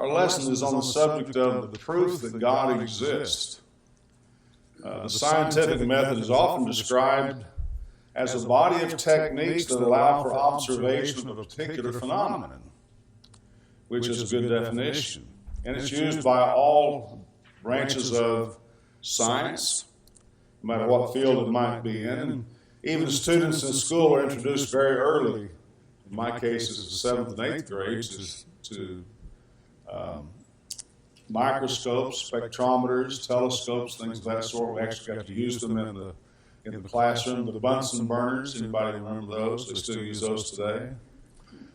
Our lesson is on the subject of the proof that God exists. The scientific method is often described as a body of techniques that allow for observation of a particular phenomenon, which is a good definition. And it's used by all branches of science, no matter what field it might be in. Even students in school are introduced very early, in my case, it's the 7th and 8th grades, to microscopes, spectrometers, telescopes, things of that sort. We actually got to use them in the classroom. The Bunsen burners, anybody remember those? They still use those today.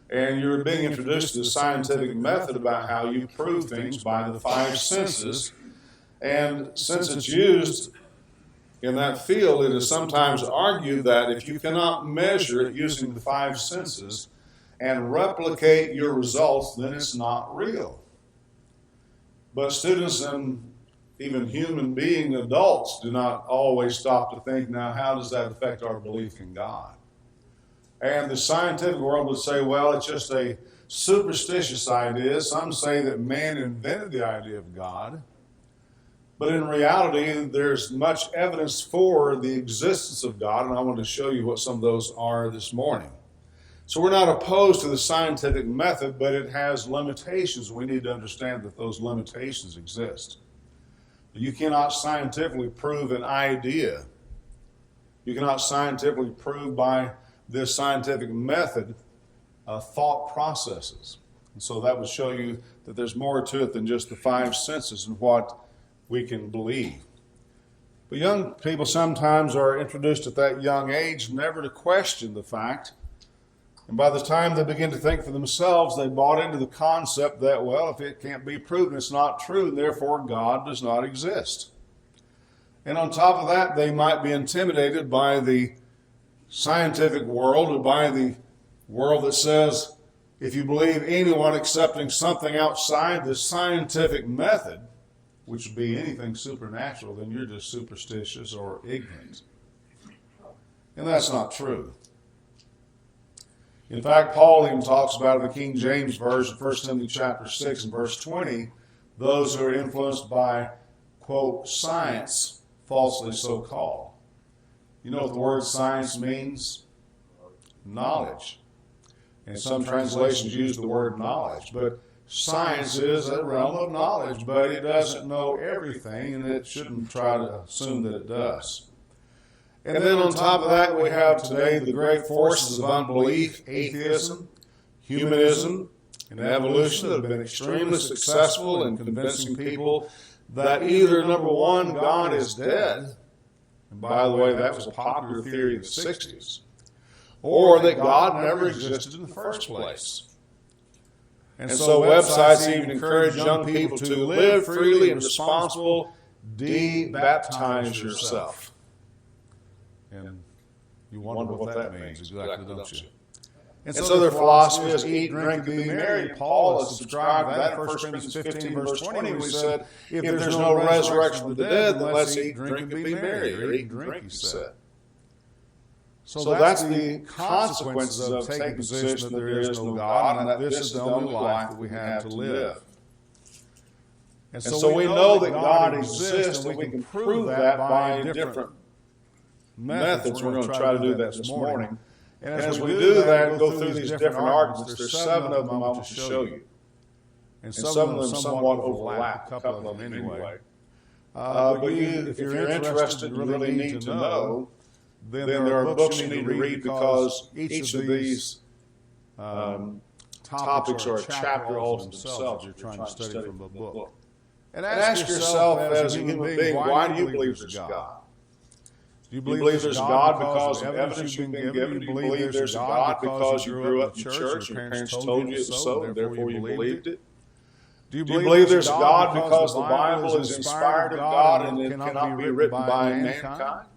And you're being introduced to the scientific method about how you prove things by the 5 senses. And since it's used in that field, it is sometimes argued that if you cannot measure it using the 5 senses and replicate your results, then it's not real. But students and even human being adults do not always stop to think, now, how does that affect our belief in God? And the scientific world would say, well, it's just a superstitious idea. Some say that man invented the idea of God. But in reality, there's much evidence for the existence of God, and I want to show you what some of those are this morning. So we're not opposed to the scientific method, but it has limitations. We need to understand that those limitations exist. You cannot scientifically prove an idea. You cannot scientifically prove by this scientific method thought processes. And so that would show you that there's more to it than just the 5 senses and what we can believe. But young people sometimes are introduced at that young age never to question the fact. And by the time they begin to think for themselves, they bought into the concept that, well, if it can't be proven, it's not true, and therefore God does not exist. And on top of that, they might be intimidated by the scientific world or by the world that says, if you believe anyone accepting something outside the scientific method, which would be anything supernatural, then you're just superstitious or ignorant. And that's not true. In fact, Paul even talks about in the King James Version, 1 Timothy chapter 6 and verse 20, those who are influenced by, quote, science, falsely so called. You know what the word science means? Knowledge. And some translations use the word knowledge, but science is a realm of knowledge, but it doesn't know everything, and it shouldn't try to assume that it does. And then on top of that, we have today the great forces of unbelief, atheism, humanism, and evolution that have been extremely successful in convincing people that either, number one, God is dead, and by the way, that was a popular theory in the 60s, or that God never existed in the first place. And so websites even encourage young people to live freely and responsible, de-baptize yourself. And you wonder what that means exactly, don't you? And so their philosophy is eat, drink, and be merry. Paul has subscribed to that in 1 Corinthians 15, verse 20, when he said, if there's no resurrection of the dead, then let's eat, drink, and be merry. Or eat and drink, he said. So that's the consequences of taking position that there is no God and that this is the only life that we have to live. And so we know that God exists, and we can prove that by different methods. We're going to try to do that this morning. And as we do that and go through these different arguments, there's 7 of them I want to show you. And some of them somewhat overlap, a couple of them anyway. But if you're interested and really need to know, then there are books you need to read, because each of these topics are a chapter all to themselves. You're trying to study from a book. And ask yourself as a human being, why do you believe there's a God? Do you believe there's a God because of evidence you've been given? Do you believe there's a God because you grew up in church and your parents told you it was so, and therefore you believed it? Do you believe there's a God because the Bible is inspired of God and it cannot be written by mankind?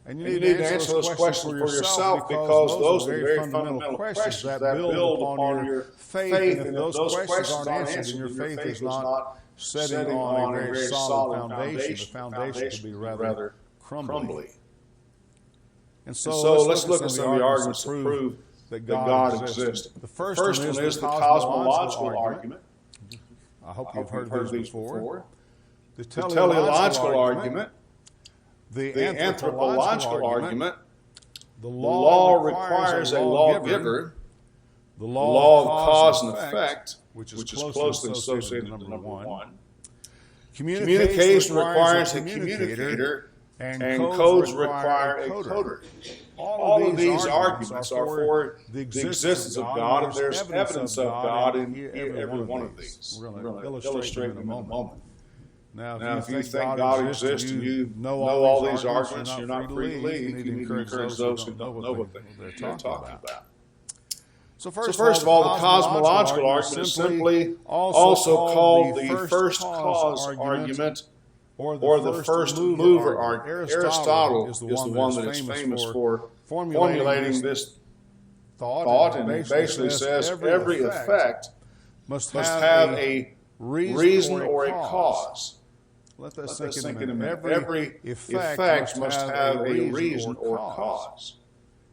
And you need to answer those questions for yourself, because those are very fundamental questions that build upon your faith. And if those questions aren't answered, then your faith is not setting on a very solid foundation. The foundation could be rather crumbly. And so let's look at some of the arguments to prove that God exists. The first one is the cosmological argument. I hope you've heard these before. The teleological argument, the anthropological argument, the law requires a lawgiver, the law of cause and effect, which is closely associated with number one. Communication requires a communicator, and codes require a coder. All of these arguments are for the existence of God, and there's evidence of God in every one of these. We're going to illustrate them in a moment. Now, if you think God exists and you know all these arguments, you're not free to leave. You need to encourage those who don't know what they're talking about. So first of all, the cosmological argument is simply also called the first cause argument or the first mover argument. Aristotle is the one that is famous for formulating this thought, and it basically says every effect must have a reason or a cause. Let that sink in a minute. Every effect must have a reason or cause.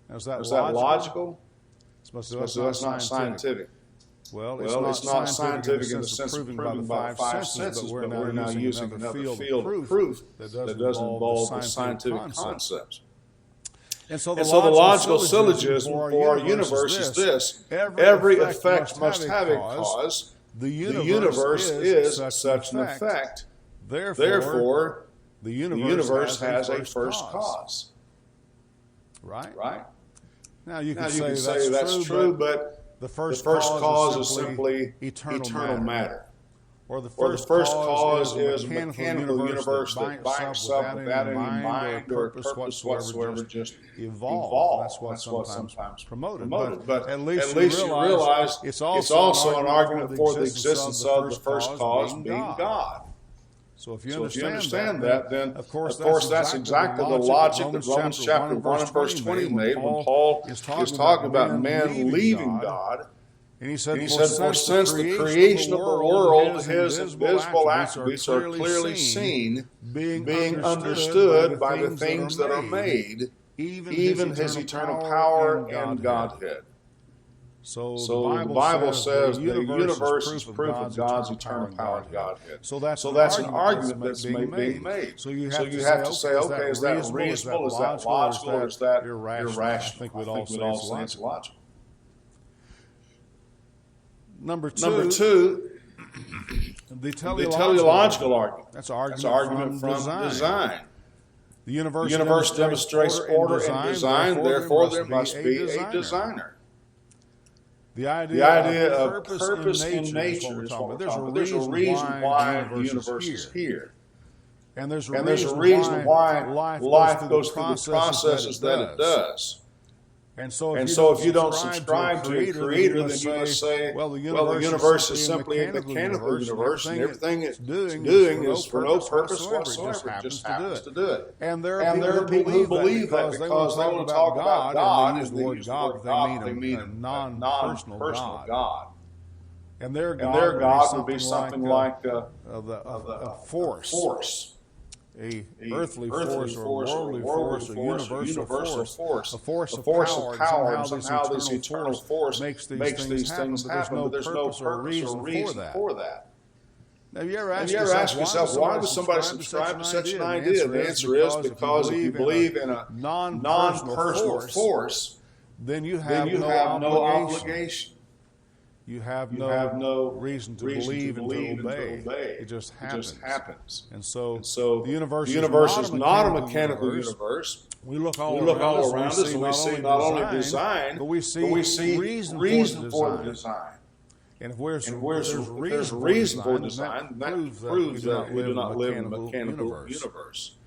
Now, is that logical? That's not scientific. Well, it's not scientific in the sense of proving by the five senses, but we're now using another field of proof that does involve the scientific concepts. And so the logical syllogism for our universe is this: every effect must have a cause. The universe is such an effect. Therefore, the universe has a first cause. Right? Now you can say that's true, but the first cause is simply eternal matter. Or the first cause is a mechanical universe that by itself, without any mind or purpose whatsoever, just evolved. That's what's sometimes promoted. But at least you realize it's also an argument for the existence of the first cause being God. So if you understand that, then of course that's exactly the logic that Romans chapter 1 and verse 20 made when Paul is talking about men leaving God. And he said, for since the creation of the world, his invisible attributes are clearly seen, being understood by the things that are made, even his eternal power and Godhead. So the Bible says the universe is proof of God's eternal power and Godhead. So that's an argument that's being made. So you have to say, okay, is that reasonable? Is that logical? Or is that irrational? I think we'd all say it's logical. Number two, the teleological argument. That's an argument from design. The universe demonstrates order and design, therefore there must be a designer. The idea of purpose in nature is what we're talking about. There's a reason why the universe is here. And there's a reason why life goes through the processes that it does. And so if you don't subscribe to a creator, then you must say, well, the universe is simply a mechanical universe, and everything it's doing is for no purpose whatsoever. It just happens to do it. And there are people who believe that because they want to talk about God, and they use the word God, they mean a non-personal God. And their God would be something like a force. A earthly force or worldly force or universal force, a force of power, and somehow this eternal force makes these things happen, but there's no purpose or reason for that. Now, have you ever asked yourself, why would somebody subscribe to such an idea? The answer is because if you believe in a non-personal force, then you have no obligation. You have no reason to believe and to obey. It just happens. And so the universe is not a mechanical universe. We look all around us and we see not only design, but we see reason for the design. And if there's reason for design, that proves that we do not live in a mechanical universe.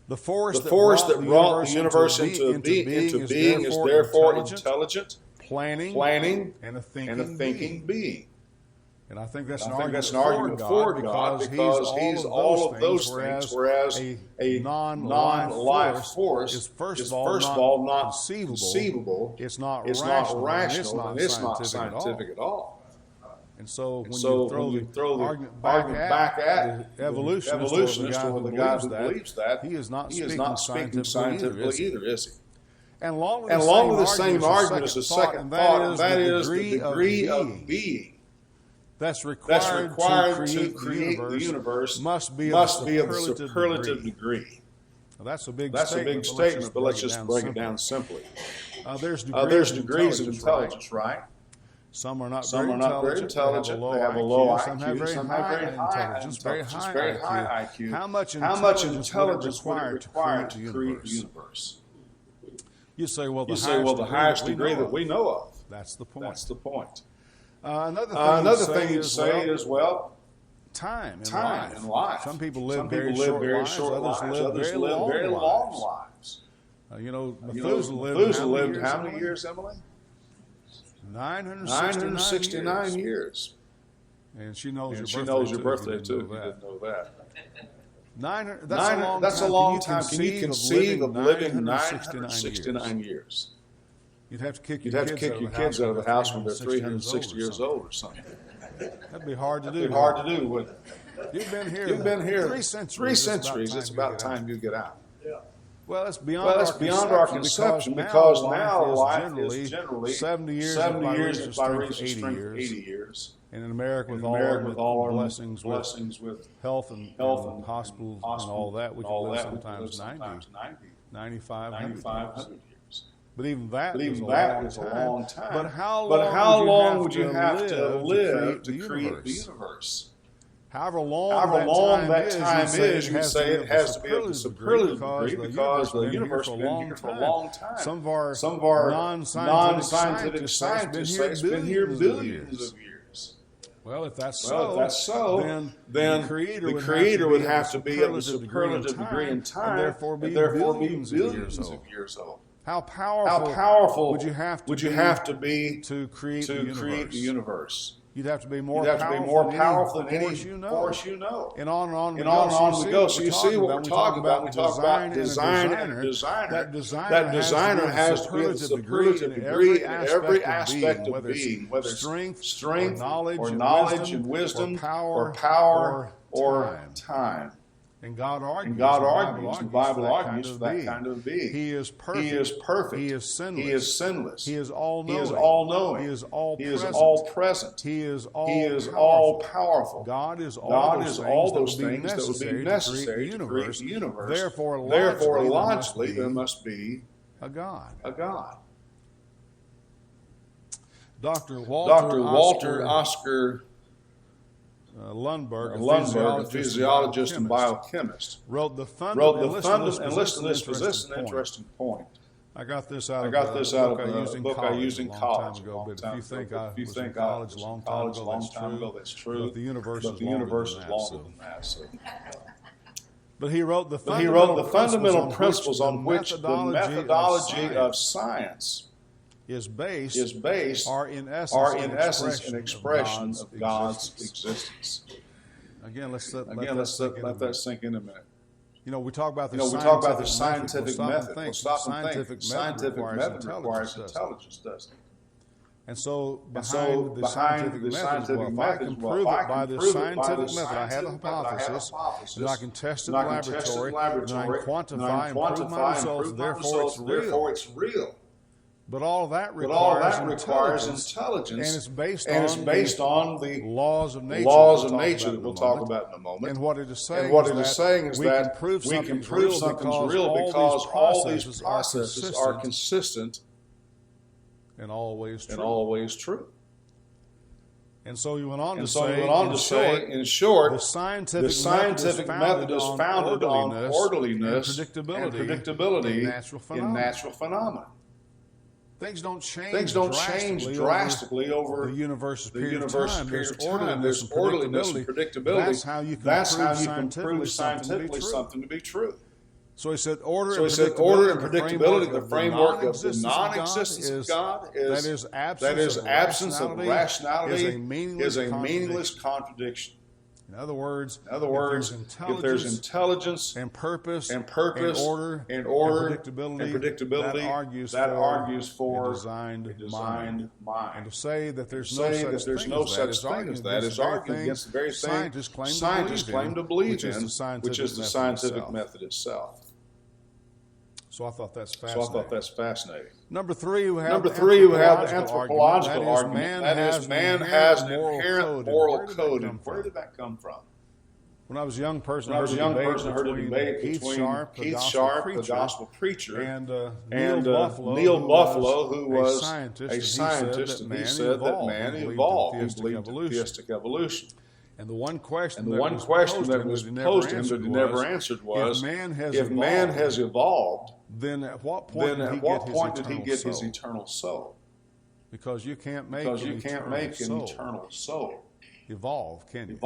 The force that brought the universe into being is therefore intelligent, planning, and a thinking being. And I think that's an argument for God because He's all of those things, whereas a non-life force is first of all not conceivable, it's not rational, and it's not scientific at all. And so when you throw the argument back at the evolutionist or the guy who believes that, he is not speaking scientifically either, is he? And along with the same argument is the second thought, and that is the degree of being. that's required to create the universe must be of the superlative degree. Now, that's a big statement, but let's just break it down simply. There's degrees of intelligence, right? Some are not very intelligent. They have a low IQ. Some have very high intelligence, very high IQ. How much intelligence would it require to create the universe? You say, well, the highest degree that we know of. That's the point. That's the point. Another thing you'd say is, well, time in life. Some people live very short lives. Others live very long lives. Methuselah lived how many years, Emily? 969 years. And she knows your birthday too. You didn't know that. That's a long time. Can you conceive of living 969 years? You'd have to kick your kids out of the house when they're 360 years old or something. That'd be hard to do. Wouldn't it? You've been here 3 centuries. It's about time you get out. Well, it's beyond our conception because now life is generally 70 years if by reason of strength 80 years. And in America, with all our blessings with health and hospitals and all that, we can live sometimes 90, 95, 100 years. But even that is a long time. But how long would you have to live to create the universe? However long that time is, you say it has to be of the superlative degree because the universe has been here for a long time. Some of our non-scientific scientists say it's been here billions of years. Well, if that's so, then the Creator would have to be of the superlative degree in time, and therefore be billions of years old. How powerful would you have to be to create the universe? You'd have to be more powerful than any force you know. And on we go. So you see what we're talking about. We talk about design and a designer. That designer has to be at the superlative degree in every aspect of being, whether it's strength or knowledge and wisdom or power or time. And God argues, the Bible argues for that kind of being. He is perfect. He is sinless. He is all-knowing. He is all-present. He is all-powerful. God is all those things that would be necessary to create the universe. Therefore, logically, there must be a God. Dr. Walter Oscar Lundberg, a physiologist and biochemist, wrote the fundamental. And listen to this, because this is an interesting point. I got this out of a book I used in college. But if you think I was in college a long time ago, that's true. But the universe is longer than that. But he wrote the fundamental principles on which the methodology of science is based are in essence an expression of God's existence. Again, let's let that sink in a minute. We talk about the scientific method. Well, stop and think. Scientific method requires intelligence, doesn't it? And so behind the scientific method, if I can prove it by the scientific method, I have a hypothesis, and I can test it in the laboratory, and I can quantify and prove my results, therefore it's real. But all that requires intelligence, and it's based on the laws of nature that we'll talk about in a moment. And what it is saying is that we can prove something's real because all these processes are consistent and always true. And so he went on to say, in short, the scientific method is founded on orderliness and predictability in natural phenomena. Things don't change drastically over the universe's period of time. There's orderliness and predictability. That's how you can prove scientifically something to be true. So he said order and predictability, the framework of the non-existence of God, that is absence of rationality, is a meaningless contradiction. In other words, if there's intelligence and purpose and order and predictability, that argues for a designed mind. And to say that there's no such thing as that is arguing against the very thing scientists claim to believe in, which is the scientific method itself. So I thought that's fascinating. Number 3, we have the anthropological argument. That is, man has an inherent moral code. And where did that come from? When I was a young person, I heard a debate between Keith Sharp, the gospel preacher, and Neil Buffalo, who was a scientist, and he said that man evolved. He believed in theistic evolution. And the one question that was posed to him that he never answered was, if man has evolved, then at what point did he get his eternal soul? Because you can't make an eternal soul evolve, can you?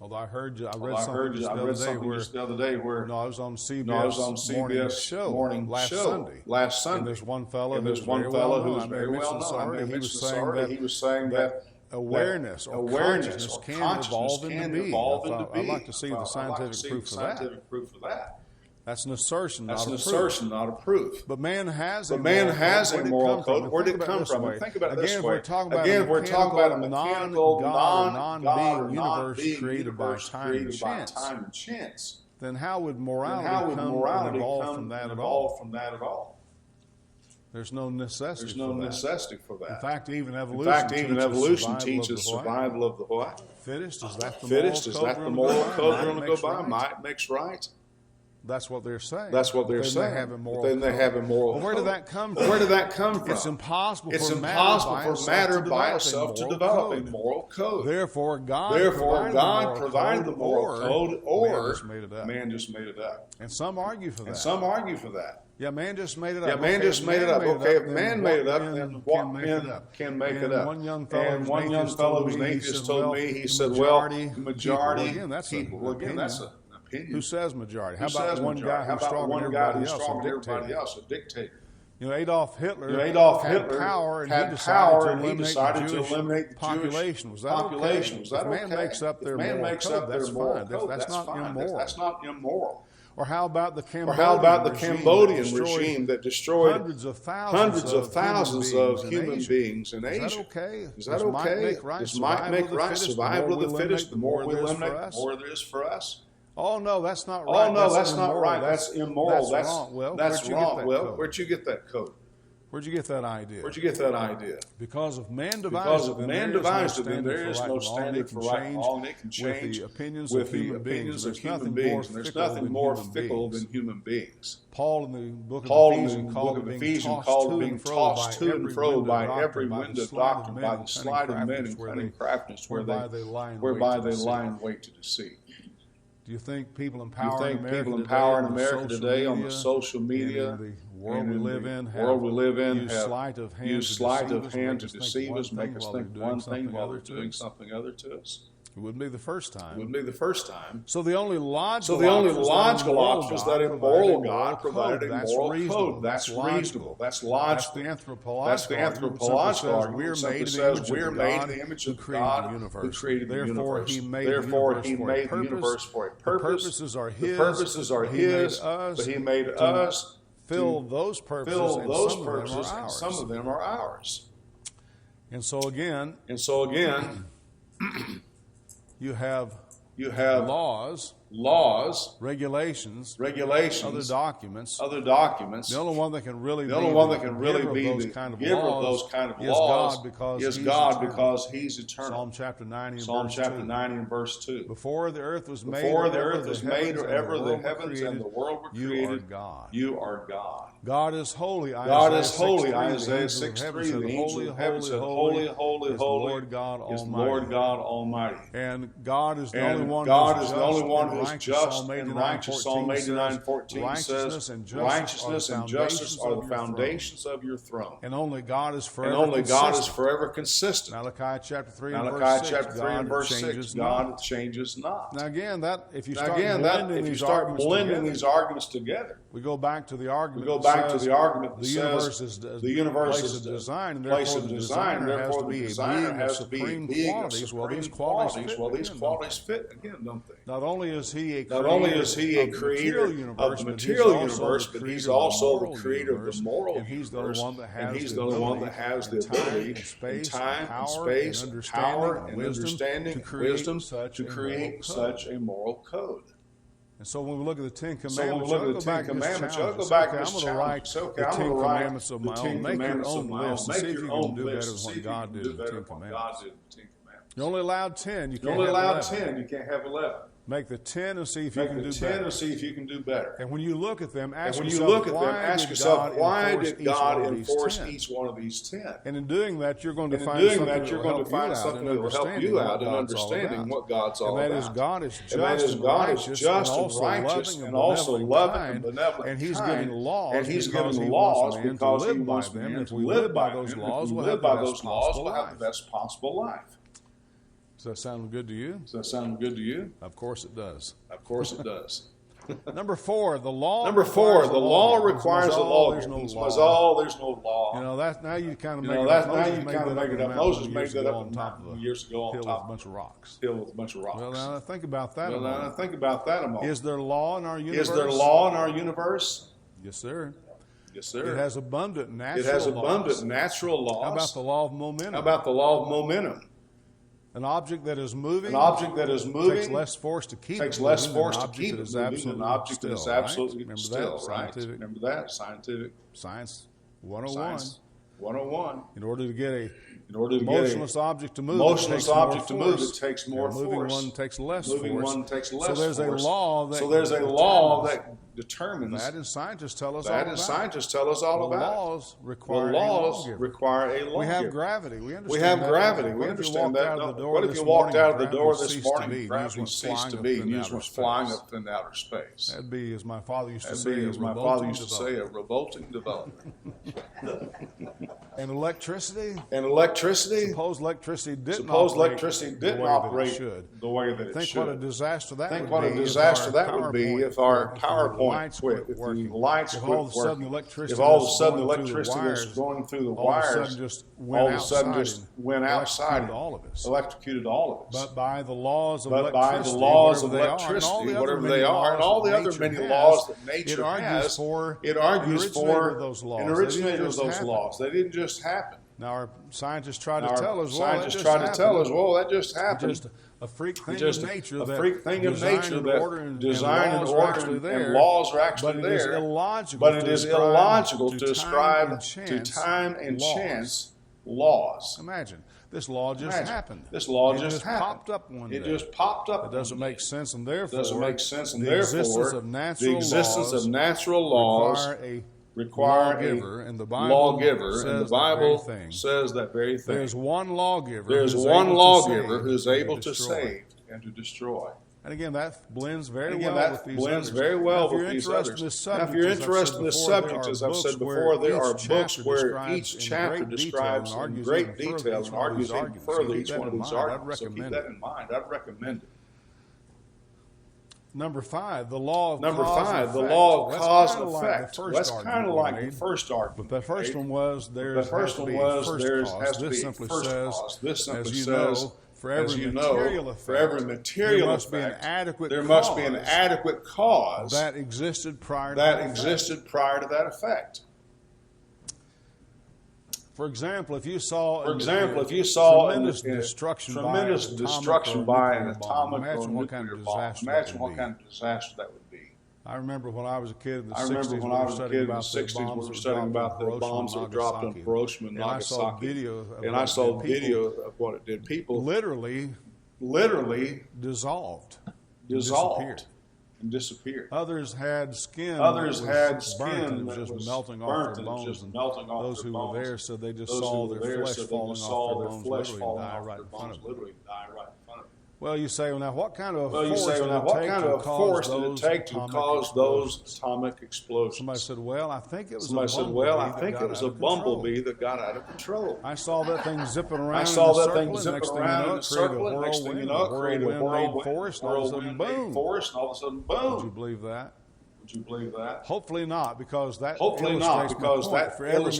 Although I read something just the other day where I was on CBS morning show last Sunday. And there's one fellow who's very well known. He was saying that awareness or consciousness can evolve into being. I'd like to see the scientific proof of that. That's an assertion, not a proof. But man has a moral code. Where did it come from? Think about it this way. Again, we're talking about a mechanical, non-being universe created by time and chance. Then how would morality come and evolve from that at all? There's no necessity for that. In fact, even evolution teaches survival of the what? Fittest. Is that the moral code we're going to go by? Might makes right. That's what they're saying. Then they have a moral code. Where did that come from? It's impossible for matter by itself to develop a moral code. Therefore, God provided the moral code, or man just made it up. And some argue for that. Yeah, man just made it up. Okay, if man made it up, then what man can make it up? One young fellow who's an atheist told me, he said, majority people, that's an opinion. Who says majority? How about one guy who's stronger than everybody else, a dictator? Adolf Hitler had power, and he decided to eliminate the population. Was that okay? If man makes up their moral code, that's fine. That's not immoral. Or how about the Cambodian regime that destroyed hundreds of thousands of human beings in Asia? Is that okay? Does might make right? Survival of the fittest. The more we eliminate, the more there is for us. Oh no, that's not right. That's immoral. That's wrong. That's wrong. Well, where'd you get that code? Where'd you get that idea? Because if man devised it, then there is no standard for right. All it can change with the opinions of human beings. There's nothing more fickle than human beings. Paul in the book of Ephesians called being tossed to and fro by every wind of doctrine, by the sleight of men and cunning craftiness, whereby they lie in wait to deceive. Do you think people in power in America today on the social media and the world we live in use sleight of hand to deceive us, make us think one thing while they're doing something other to us? It wouldn't be the first time. So the only logical option is that a moral God provided a moral code. That's reasonable. That's logical. That's the anthropological argument. We're made in the image of God who created the universe. Therefore, He made the universe for a purpose. The purposes are His, but He made us fill those purposes, and some of them are ours. And so again, you have laws, regulations, other documents. The only one that can really be the giver of those kind of laws is God, because He's eternal. Psalm chapter 90 and verse 2. Before the earth was made, or ever the heavens and the world were created, you are God. God is holy. Isaiah 6:3. The angel of heaven said, Holy, holy, holy is Lord God Almighty. And God is the only one who's just and righteous. Psalm 89:14 says, righteousness and justice are the foundations of your throne. And only God is forever consistent. Malachi chapter 3 and verse 6. God changes not. Now again, if you start blending these arguments together, we go back to the argument that says the universe is a design, and therefore the designer has to be a being of supreme qualities. Well, these qualities fit again, don't they? Not only is he a creator of the material universe, but he's also the creator of the moral universe. And he's the only one that has the ability in time and space, power and understanding and wisdom to create such a moral code. And so when we look at the Ten So when we Commandments, look at the Ten Commandments, you'll go back and I'm going to write the Ten Commandments of my own. Make your own list and see if you can do better than what God did in the Ten Commandments. You're only allowed 10. You can't have 11. You can't have 11. Make the 10 and see if you can do better. And see if you can do better. And when you look at them, ask yourself, why did God enforce each one of these 10? And in doing that, you're going to find something that will help you out in understanding what God's all about. And that is God is just and righteous and also loving and benevolent. And He's giving laws. And He's giving laws because He wants them. men If to we live by those them. laws, If we we'll live have by those laws, we'll have the best possible life. Does that sound good to you? Does that sound good to you? Of course it does. Of course it does. Number 4, the law. The law requires a law. There's no There's no law. You know that now you kind of make it up. Moses made that up on top of years ago on top of a bunch of rocks. Hill with a bunch of rocks. Well, now think about that. a moment. Is there law in our universe? Is there law in our universe? Yes, sir. Yes, sir. It has abundant natural laws. How about the law of momentum? How about the law of momentum? An object that is moving. Takes less force to keep. Takes less force to keep it moving. An object that is absolutely still. Right? Remember that scientific. Science 101. Science 101. In order to get a motionless object to move, it takes more force. Moving one takes less force. So there's a law that determines that, and scientists tell us all about. Laws require a lawgiver. We have gravity. We understand that. What if you walked out of the door this morning, gravity ceased to be, and you was flying up in outer space? That'd be, as my father used to say, a revolting development. And electricity. Suppose electricity didn't operate the way that it should. Think what a disaster that would be if our PowerPoint quit, if the lights quit working, if all of a sudden the electricity that's going through the wires all of a sudden just went outside and electrocuted all of us. But by the laws of electricity, whatever they are, and all the other many laws that nature has, it argues for an originator of those laws. They didn't just happen. Now our scientists try to tell us, well, that just happened. Just a freak thing of nature that design and order and laws are actually there. But it is illogical to ascribe to time and chance laws. Imagine. This law just happened. This law just popped up one day. It just popped up. It doesn't make sense, and therefore the existence of natural laws require a lawgiver, and the Bible says that very thing. There's one lawgiver. Who's able to save and to destroy. And again, that blends very well with these others. If you're interested in this subject, as I've said before, there are books where each chapter describes in great detail and argues even further each one of these arguments. So keep that in mind. I'd recommend it. Number 5, the law of cause and effect. That's kind of like the first argument. But the first one was there has to be first cause. This simply says, for every material effect, there must be an adequate cause that existed prior to that effect. For example, if you saw tremendous destruction by an atomic or nuclear bomb, imagine what kind of disaster that would be. I remember when I was a kid in the 60s, we were studying about the bombs that dropped on Hiroshima and Nagasaki. And I saw video of what it did. People literally dissolved and disappeared. Others had skin that was just melting off their bones. And those who were there said they just saw their flesh falling off their bones, literally die right in front of them. Well, you say, well, now what kind of force did it take to cause those atomic explosions? Somebody said, well, I think it was a bumblebee that got out of control. I saw that thing zipping around in a circle, next thing you know, created a whirlwind forest, and all of a sudden, boom. Would you believe that? Hopefully not, because that illustrates my point. For every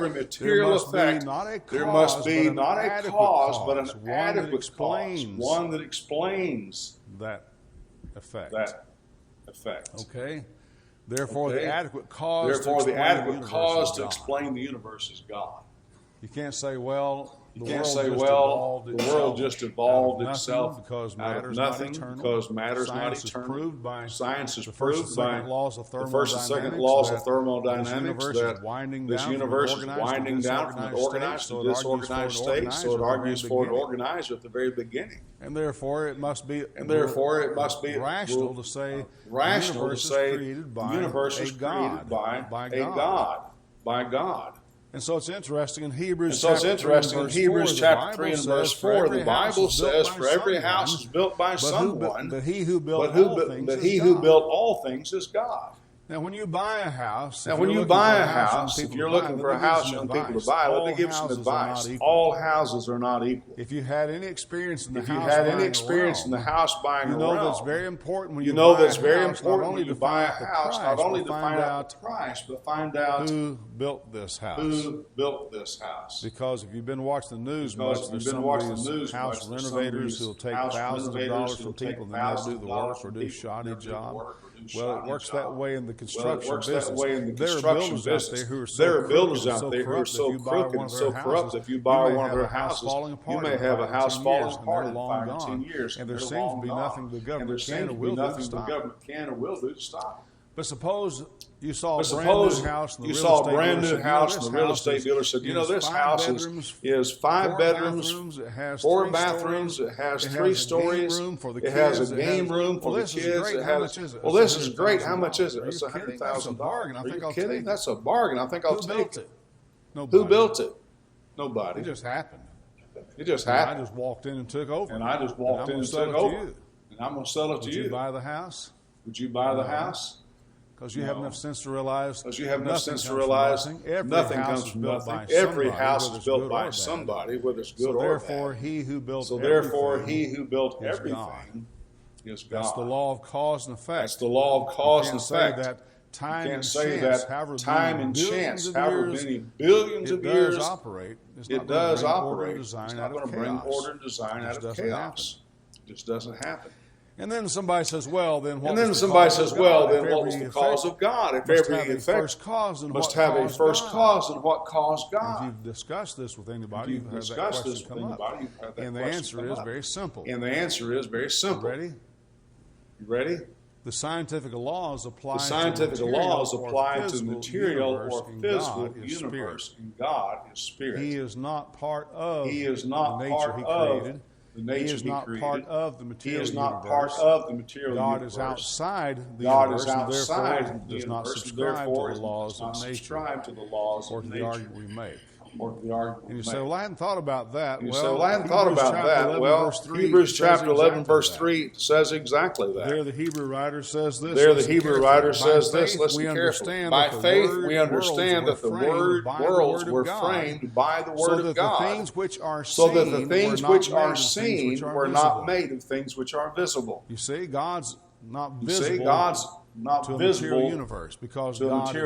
material effect, there must be not a cause, but an adequate cause, one that explains that effect. Okay. Therefore, the adequate cause to explain the universe is God. You can't say, well, You can't say, well, the world just evolved itself out of nothing because matter's not eternal. Science is proved by the first and second laws of thermodynamics that this universe is winding down from an organized to disorganized state, so it argues for an organizer at the very beginning. And therefore it must be rational to say the universe is created by a God. And so it's interesting in Hebrews chapter 3 and verse 4, the Bible says, for every house is built by someone, but he who built all things is God. Now, when you buy a house, if you're looking for a house young people to buy, let me give you some advice. All houses are not equal. If you had any experience in the house buying a realm, you know that's very important when you buy a house, not only to find out the price, but find out who built this house. Because if you've been watching the news much, there's some of these house renovators who will take thousands of dollars from people and then they'll do the work or do shoddy job. Well, it works that way in the construction business. There are builders out there who are so crooked and so corrupt. If you buy one of their houses, you may have a house falling apart in 5 or 10 years. And there seems to be nothing the government can or will do to stop it. But suppose you saw a brand new house and the real estate dealer said, you know, this house is 5 bedrooms, 4 bathrooms, it has 3 stories, it has a game room for the kids. Well, this is great. How much is it? It's $100,000. Are you kidding? That's a bargain. I think I'll take it. Who built it? Nobody. It just happened. It just happened. I just walked in and took over. And I'm going to sell it to you. Would you buy the house? Would you buy the house? Because you have enough sense to realize nothing comes from nothing. Every house is built by somebody, whether it's good or bad. Therefore, he who built everything is God. That's the law of cause and effect. That's the law of cause and effect. You can't say that time and chance, however many billions of years it does operate. It's not going to bring order and design out of chaos. It just doesn't happen. And then somebody says, well, then what was the cause of God? If every effect must have a first cause, and what caused God? If you've discussed this with anybody, you've had that question come up. And the answer is very simple. Ready? You ready? The scientific laws apply to the material or physical universe, and God is spirit. He is not part of the nature He created. He is not part of the material universe. God is outside the universe, and therefore does not subscribe to the laws of nature, or to the argument we make. And you say, well, I hadn't thought about that. Well, Hebrews chapter 11, verse 3 says exactly that. There the Hebrew writer says this. Listen carefully. By faith, we understand that the worlds were framed by the Word of God, so that the things which are seen were not made of things which are visible. You see, God's not visible to a material universe because God is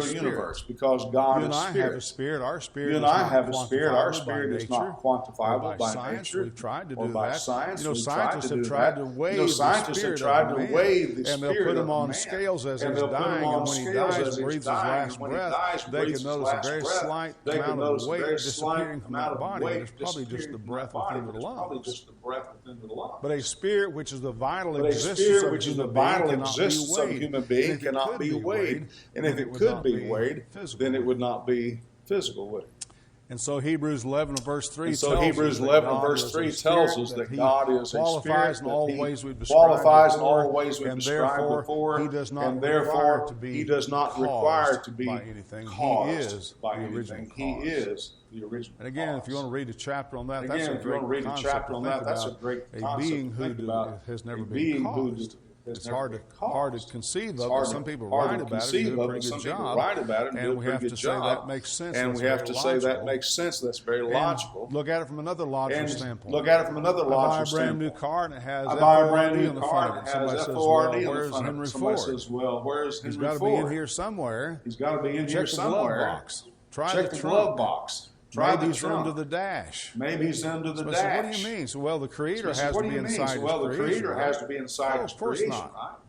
spirit. You and I have a spirit. Our spirit is not quantifiable by nature. We've tried to do that. Scientists have tried to weigh the spirit of man, and they'll put him on scales as he's dying, and when he dies and breathes his last breath, they can notice a very slight amount of weight disappearing from that body, and it's probably just the breath within the lungs. But a spirit, which is the vital existence of a human being, cannot be weighed, and if it could be weighed, then it would not be physical weight. And so Hebrews 11 verse 3 tells us that God is a spirit, in all the ways we've described before, and therefore He does not require to be caused by anything. He is the original. And again, if you want to read a chapter on that, that's a great concept. That's a great concept. A being who has never been caused. It's hard to conceive of, but some people write about it and do a pretty good job. And we have to say that makes sense. That's very logical. Look at it from another logical standpoint. I buy a brand new car and it has F-O-R-D on the front of it. Somebody says, well, where's Henry Ford? He's got to be in here somewhere. Check the glove box. Try the glove box. Maybe he's under the dash. What do you mean? So, the Creator has to be inside His creation. Of course not.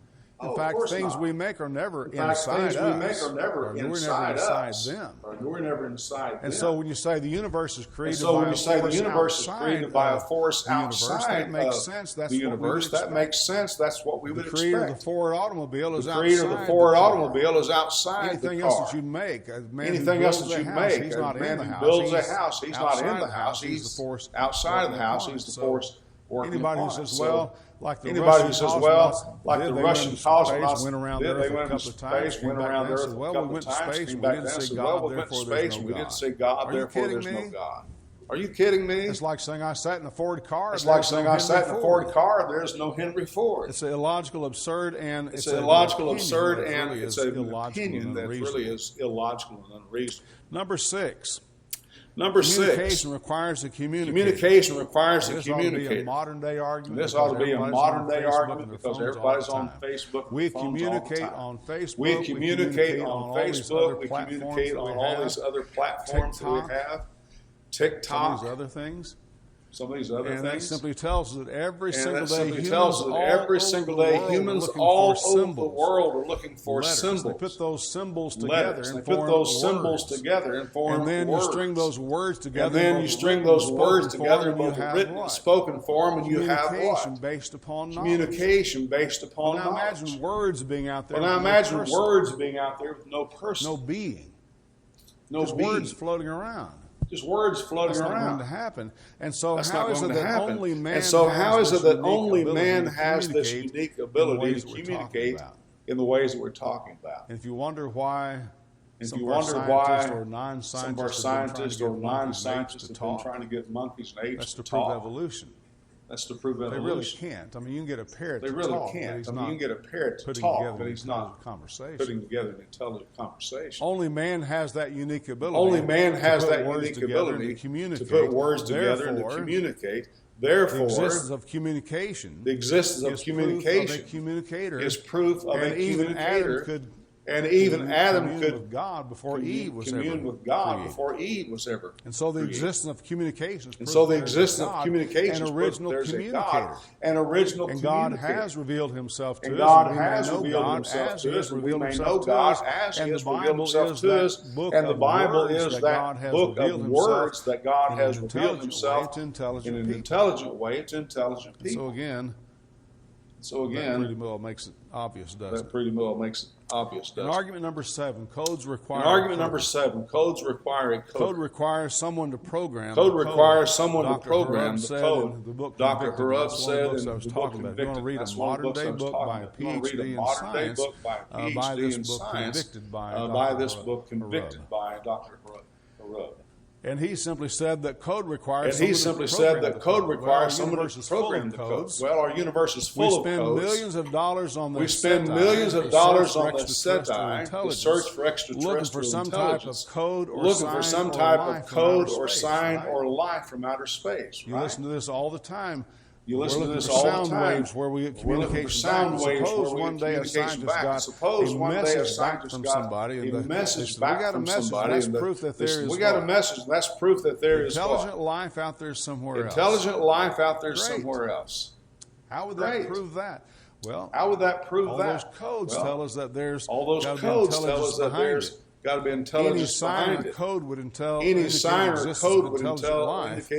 In fact, things we make are never inside us. We're never inside them. We're never inside them. And so when you say the universe is created by a force outside that makes sense. That's the universe. That makes sense. That's what we would expect. The creator of the Ford automobile is outside. The creator of the Ford automobile is outside the car. Anything else that you make, anything else that you make, he's not in the house. Builds a house. He's not in the house. He's the force outside of the house. He's the force working upon it. Anybody who says, well, like the Russian cosmonauts went around there a couple of times, went around there a couple of times, came back and said, well, we went to space, we didn't say God, therefore there's no God. Are you kidding me? It's like saying I sat in a Ford car. It's like saying I sat in a Ford car. There's no Henry Ford. It's illogical, absurd, and it's illogical, absurd, and it's an opinion that really is illogical and unreasonable. Number 6. Communication requires a communicator. Communication requires a communicator. This ought to be a modern-day argument. This ought to be a modern-day argument because everybody's on Facebook. We communicate on Facebook. We communicate on Facebook. We communicate on all these other platforms that we have. TikTok. Some of these other things. And that simply tells us that every single day humans all over the world are looking for symbols. They put those symbols together and form and then words. You string those words together. And then you string those words together, both written and spoken form, and you have what? Based upon knowledge. Communication based upon knowledge. Now imagine words being out there. Words being out there with no person. No being. Just words floating around. Just words floating around. That's not going to happen. And so That's how is it that only man has this unique ability to communicate in the ways that we're talking about? And if you wonder why some of our scientists or non-scientists have been trying to get monkeys and apes to prove evolution. That's to prove evolution. They really can't. I mean, you can get a parrot to talk. You can get a parrot to talk, but he's not putting together an intelligent conversation. Only man has that unique ability. To put words together and to communicate. Therefore, the existence of communication is proof of a communicator. And even Adam could with God before Eve was commune with God before Eve was ever. And so the existence of communication is an original communicator. An original communicator. And God has revealed himself to us. And God has revealed himself to us. And we may know God as He has revealed himself to us. And the Bible is that book of words that God has revealed himself in an intelligent way to intelligent people. So again, that pretty well makes it obvious, doesn't it? And argument number 7, codes require a code. Codes require a code. Code requires someone to program. Code requires someone to program the code. Dr. Harub said in the book Convicted. You want to read a modern-day book by a PhD in science. By this book convicted by Dr. Harub. And he simply said that code requires someone to program the code. Well, our universe is full of codes. We spend millions of dollars on the We spend millions of dollars on the SETI to search for extraterrestrial looking for some type of code or sign or life from outer space. You listen to this all the time. You listen to this all the time. Sound waves where we communicate sound waves. Suppose one day a scientist got a message back from somebody, and we got a message. That's proof that there is. We got a message. That's proof that there is intelligent life out there somewhere else. Intelligent life out there somewhere else. How would that prove that? Well, how would that prove that? All those codes tell us that there's got to be intelligence behind it. Any sign or code would indicate existence of intelligent life.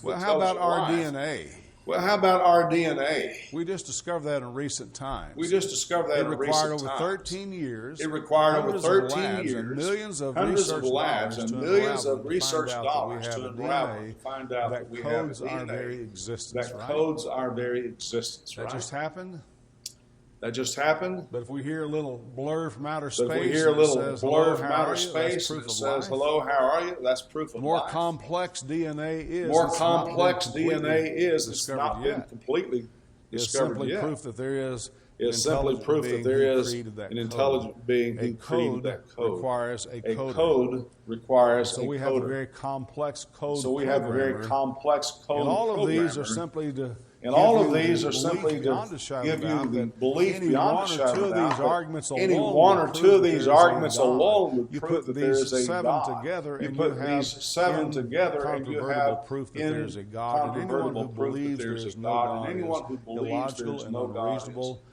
Well, how about our DNA? Well, how about our DNA? We just discovered that in recent times. It required over 13 years. It required over 13 years. Millions of labs and millions of research dollars to unravel and find out that we have DNA. That codes our very existence. That just happened. That just happened. But if we hear a little blur from outer space, that says, hello, how are you? That's proof of life. More complex DNA is. It's not been completely discovered yet. It's simply proof that there is. It's simply proof that there is an intelligent being who created that code. A code requires a coder. So we have a very complex code. And all of these are simply to. And all of these are simply to give you the belief beyond a shadow of doubt. Any one or two of these arguments alone would prove that there is a God. You put these 7 together and you have proof that there is a God. And anyone who believes there is no God, anyone who believes there is no God,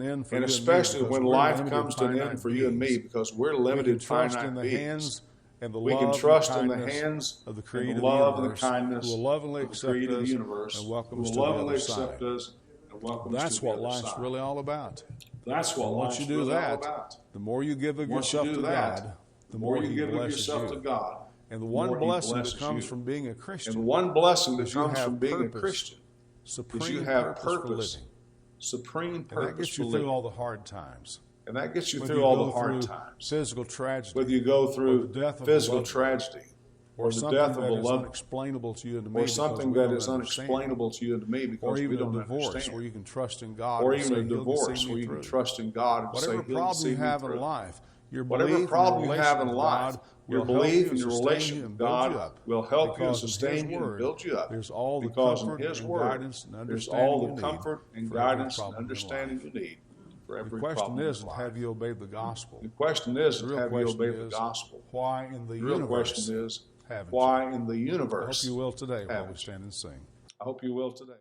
an end for And you especially and me, when because we're life limited, comes to an finite end for you and me, beings. because we're We can limited, trust in finite the beings. hands and the We love can trust in and the kindness hands of the and Creator the of love the and the universe, kindness who will lovingly of the accept Creator of the us universe, and welcome who us will to the lovingly other side. accept us and welcome us That's to the what other life's side. really all about. That's what And once life's you do really all that, about. the more you give of Once you yourself do to that, God, the more you He give of blesses yourself to you. God, And the the one more He blessing that blesses comes you. from being a And Christian one blessing that is you comes have from being a purpose, Christian is supreme you have purpose for purpose, living. supreme And that purpose gets for you living. through all the hard times. And that gets you Whether through you all go the hard through times. physical tragedy, Whether you go or through the death of a physical loved one, tragedy, or the something death of that a is loved one, unexplainable to you and to me or because something we that don't is understand, unexplainable to you and to me or because we even a don't divorce understand, where you can trust in God or and even say a He'll divorce see where me you can through. trust in God and Whatever say He'll problem see you me have in through. life, your Whatever belief problem and you your have relation in with life, God your will help belief you and your sustain relation you with and build you God up. will help you and Because in sustain His you and Word, build you up. there's all the Because in comfort His and Word, guidance and there's understanding all you the need comfort and for every guidance and problem in understanding life. you need for every The question problem in isn't, life. have you obeyed the gospel? The question isn't, The real have you question obeyed the is, gospel? why in the The real universe question is, haven't why you? in the I hope universe you will today while we haven't you? stand and sing. I hope you will today.